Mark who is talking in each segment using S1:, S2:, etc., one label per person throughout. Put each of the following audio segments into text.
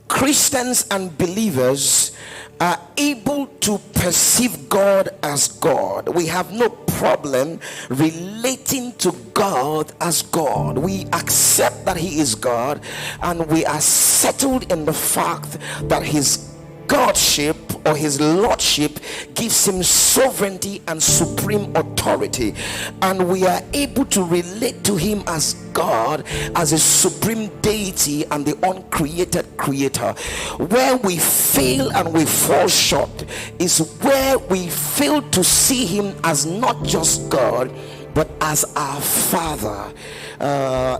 S1: Christians and believers are able to perceive God as God. We have no problem relating to God as God. We accept that He is God, and we are settled in the fact that His Godship or His Lordship gives Him sovereignty and supreme authority, and we are able to relate to Him as God, as a supreme deity and the uncreated creator. Where we fail and we fall short is where we fail to see Him as not just God but as our Father.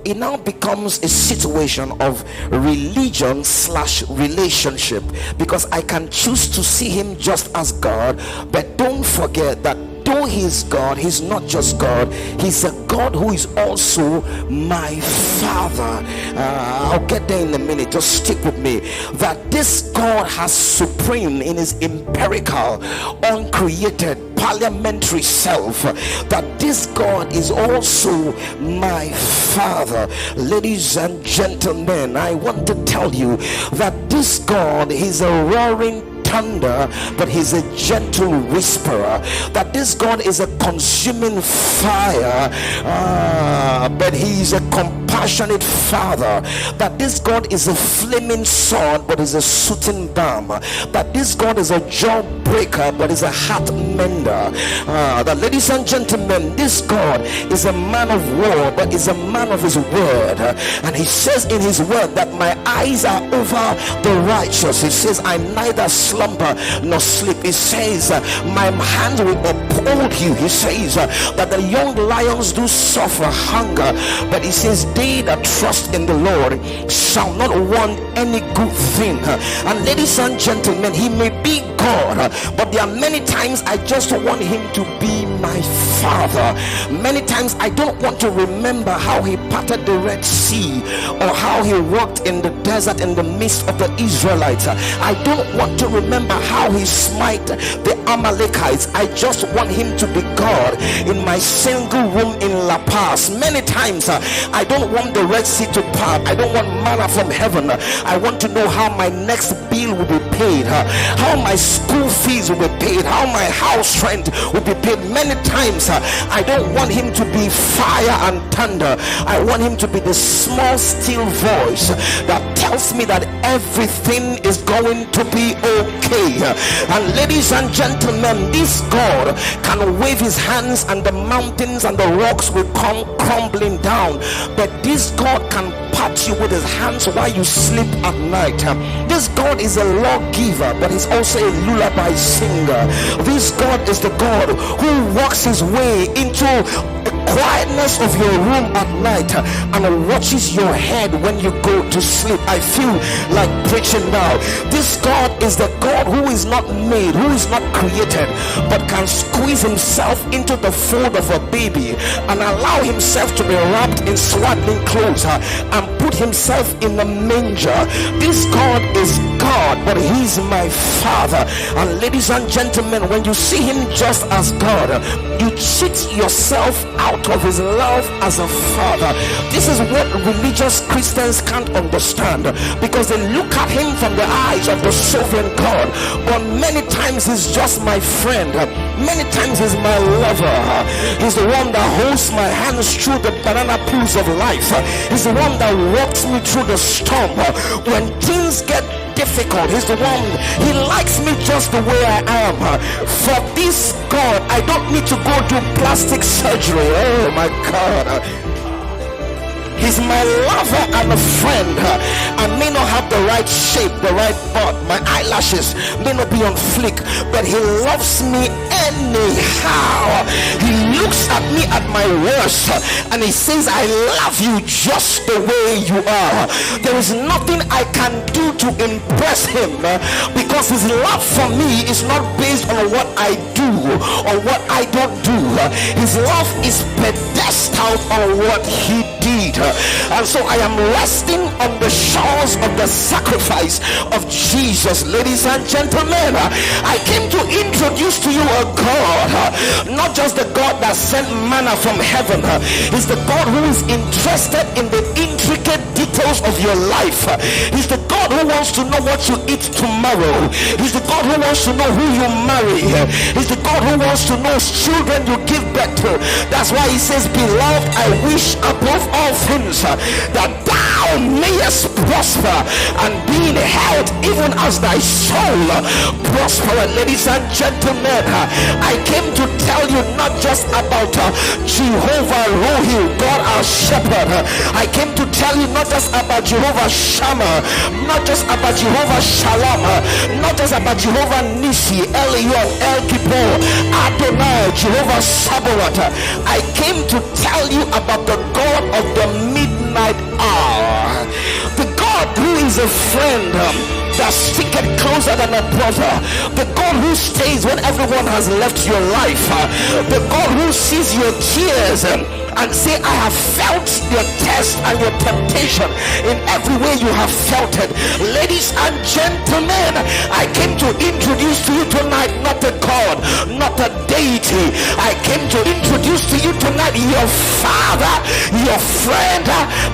S1: It now becomes a situation of religion slash relationship, because I can choose to see Him just as God, but don't forget that though He is God, He's not just God, He's a God who is also my Father. I'll get there in a minute, just stick with me. That this God has supreme in His empirical, uncreated, parliamentary self, that this God is also my Father. Ladies and gentlemen, I want to tell you that this God is a roaring thunder, but He's a gentle whisperer. That this God is a consuming fire, but He's a compassionate Father. That this God is a flaming sword, but is a soothing balm. That this God is a jawbreaker, but is a heart mender. That, ladies and gentlemen, this God is a man of war, but is a man of His word. And He says in His word that my eyes are over the righteous. He says I neither slumber nor sleep. He says my hand will uphold you. He says that the young lions do suffer hunger, but He says they that trust in the Lord shall not want any good thing. And ladies and gentlemen, He may be God, but there are many times I just want Him to be my Father. Many times I don't want to remember how He parted the Red Sea, or how He walked in the desert in the midst of the Israelites. I don't want to remember how He smite the Amalekites. I just want Him to be God in my single room in La Paz. Many times I don't want the Red Sea to part. I don't want manna from heaven. I want to know how my next bill will be paid, how my school fees will be paid, how my house rent will be paid. Many times I don't want Him to be fire and thunder. I want Him to be the small still voice that tells me that everything is going to be okay. And ladies and gentlemen, this God can wave His hands and the mountains and the rocks will come crumbling down, but this God can pat you with His hands while you sleep at night. This God is a lawgiver, but He's also a lullaby singer. This God is the God who walks His way into the quietness of your room at night and watches your head when you go to sleep. I feel like preaching now. This God is the God who is not made, who is not created, but can squeeze Himself into the fold of a baby and allow Himself to be wrapped in swaddling clothes and put Himself in a manger. This God is God, but He's my Father. And ladies and gentlemen, when you see Him just as God, you cheat yourself out of His love as a Father. This is what religious Christians can't understand, because they look at Him from the eyes of the sovereign God, but many times He's just my friend. Many times He's my lover. He's the one that holds my hands through the banana peels of life. He's the one that walks me through the storm when things get difficult. He's the one, He likes me just the way I am. For this God, I don't need to go to plastic surgery. Oh my God. He's my lover and a friend. I may not have the right shape, the right butt, my eyelashes may not be on flick, but He loves me anyhow. He looks at me at my worst and He says, I love you just the way you are. There is nothing I can do to impress Him, because His love for me is not based on what I do or what I don't do. His love is pedestal on what He did. And so I am resting on the shores of the sacrifice of Jesus. Ladies and gentlemen, I came to introduce to you a God, not just the God that sent manna from heaven. He's the God who is interested in the interest intricate details of your life. He's the God who wants to know what you eat tomorrow. He's the God who wants to know who you marry. He's the God who wants to know children you give birth to. That's why he says, beloved, I wish above all things that thou mayest prosper and be in health even as thy soul prosper. Ladies and gentlemen, I came to tell you not just about Jehovah Rohi, God our shepherd. I came to tell you not just about Jehovah Shammah, not just about Jehovah Shalom, not just about Jehovah Nisi, Elion, El Kippur, Adonai, Jehovah Sabaoth. I came to tell you about the God of the midnight hour, the God who is a friend that sticketh closer than a brother, the God who stays when everyone has left your life, the God who sees your tears and say, I have felt your test and your temptation in every way you have felt it. Ladies and gentlemen, I came to introduce to you tonight not a God, not a deity. I came to introduce to you tonight your Father, your friend,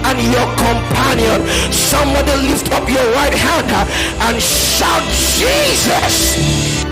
S1: and your companion. Somebody lift up your right hand and shout, Jesus.